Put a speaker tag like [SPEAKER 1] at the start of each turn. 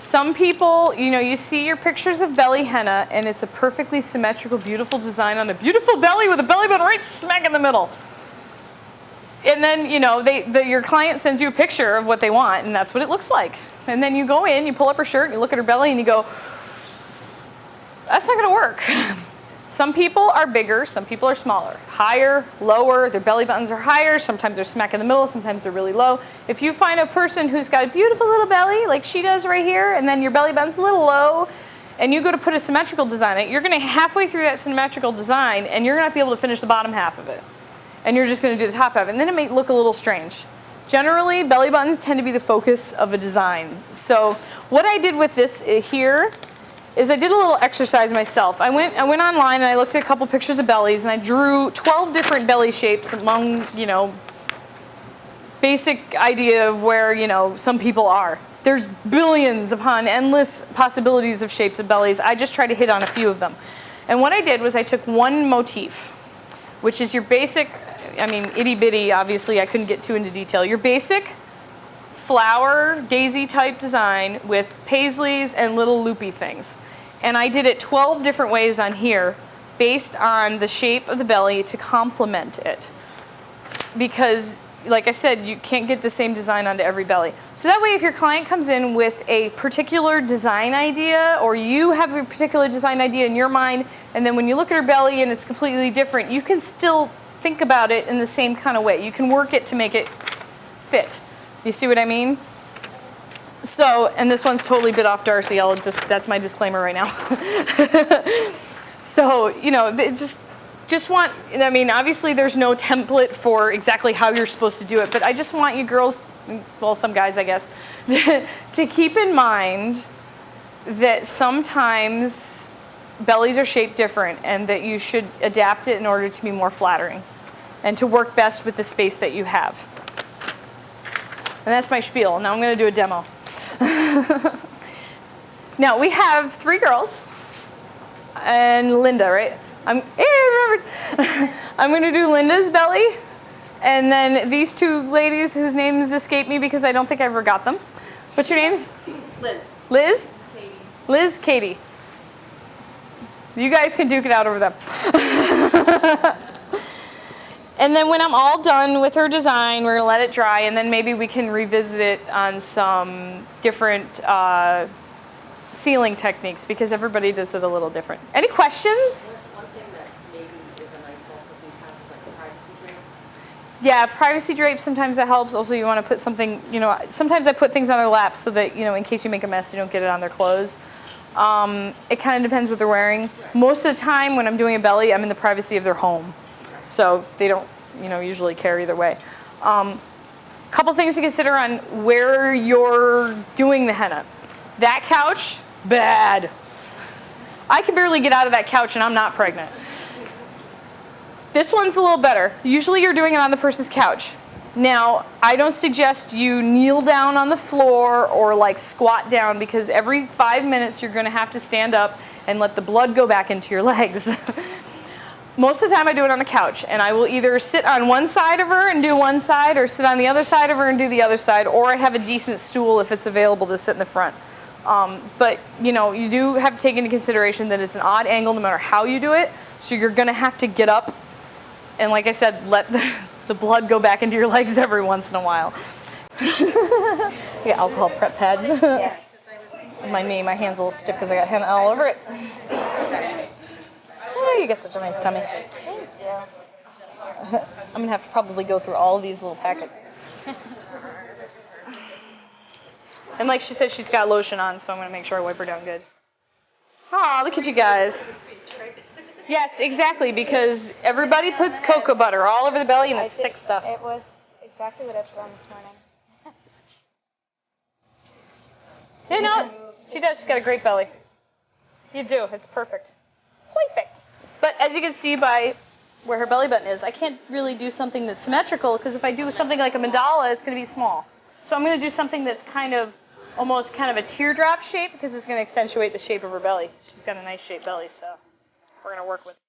[SPEAKER 1] Some people, you know, you see your pictures of belly henna and it's a perfectly symmetrical, beautiful design on a beautiful belly with a belly button right smack in the middle. And then, you know, your client sends you a picture of what they want and that's what it looks like. And then you go in, you pull up her shirt, and you look at her belly and you go, that's not gonna work. Some people are bigger, some people are smaller. Higher, lower, their belly buttons are higher, sometimes they're smack in the middle, sometimes they're really low. If you find a person who's got a beautiful little belly, like she does right here, and then your belly button's a little low, and you go to put a symmetrical design in it, you're gonna halfway through that symmetrical design, and you're not be able to finish the bottom half of it. And you're just gonna do the top half, and then it may look a little strange. Generally, belly buttons tend to be the focus of a design. So what I did with this here is I did a little exercise myself. I went online and I looked at a couple pictures of bellies and I drew 12 different belly shapes among, you know, basic idea of where, you know, some people are. There's billions upon endless possibilities of shapes of bellies. I just try to hit on a few of them. And what I did was I took one motif, which is your basic, I mean, itty bitty, obviously I couldn't get too into detail. Your basic flower daisy type design with paisleys and little loopy things. And I did it 12 different ways on here based on the shape of the belly to complement it. Because, like I said, you can't get the same design onto every belly. So that way if your client comes in with a particular design idea or you have a particular design idea in your mind and then when you look at her belly and it's completely different, you can still think about it in the same kind of way. You can work it to make it fit. You see what I mean? So, and this one's totally bit off Darcy. That's my disclaimer right now. So, you know, just want, I mean, obviously there's no template for exactly how you're supposed to do it, but I just want you girls, well, some guys, I guess, to keep in mind that sometimes bellies are shaped different and that you should adapt it in order to be more flattering and to work best with the space that you have. And that's my spiel. Now I'm going to do a demo. Now we have 3 girls and Linda, right? I remembered. I'm going to do Linda's belly and then these 2 ladies whose names escape me because I don't think I ever got them. What's your names?
[SPEAKER 2] Liz.
[SPEAKER 1] Liz?
[SPEAKER 2] Katie.
[SPEAKER 1] Liz, Katie. You guys can duke it out over them. And then when I'm all done with her design, we're gonna let it dry and then maybe we can revisit it on some different sealing techniques because everybody does it a little different. Any questions?
[SPEAKER 2] One thing that maybe is a nice also thing to have is like a privacy drape.
[SPEAKER 1] Yeah, privacy drape, sometimes that helps. Also, you wanna put something, you know, sometimes I put things on their laps so that, you know, in case you make a mess, you don't get it on their clothes. It kind of depends what they're wearing. Most of the time when I'm doing a belly, I'm in the privacy of their home. So they don't, you know, usually care either way. Couple things to consider on where you're doing the henna. That couch, bad. I can barely get out of that couch and I'm not pregnant. This one's a little better. Usually you're doing it on the person's couch. Now, I don't suggest you kneel down on the floor or like squat down because every 5 minutes you're gonna have to stand up and let the blood go back into your legs. Most of the time I do it on a couch and I will either sit on one side of her and do one side or sit on the other side of her and do the other side, or I have a decent stool if it's available to sit in the front. But you know, you do have to take into consideration that it's an odd angle no matter how you do it, so you're gonna have to get up and, like I said, let the blood go back into your legs every once in a while. Yeah, alcohol prep pads. My hand's a little stiff because I got henna all over it. Oh, you got such a nice tummy.
[SPEAKER 2] Thank you.
[SPEAKER 1] I'm going to have to probably go through all of these little packets. And like she said, she's got lotion on, so I'm going to make sure I wipe her down good. Aw, look at you guys. Yes, exactly, because everybody puts cocoa butter all over the belly and it's thick stuff.
[SPEAKER 3] It was exactly what I put on this morning.
[SPEAKER 1] You know, she does. She's got a great belly. You do. It's perfect. Perfect. But as you can see by where her belly button is, I can't really do something that's symmetrical because if I do something like a mandala, it's going to be small. So I'm going to do something that's kind of almost kind of a teardrop shape because it's going to accentuate the shape of her belly. She's got a nice shaped belly, so we're going to work with it.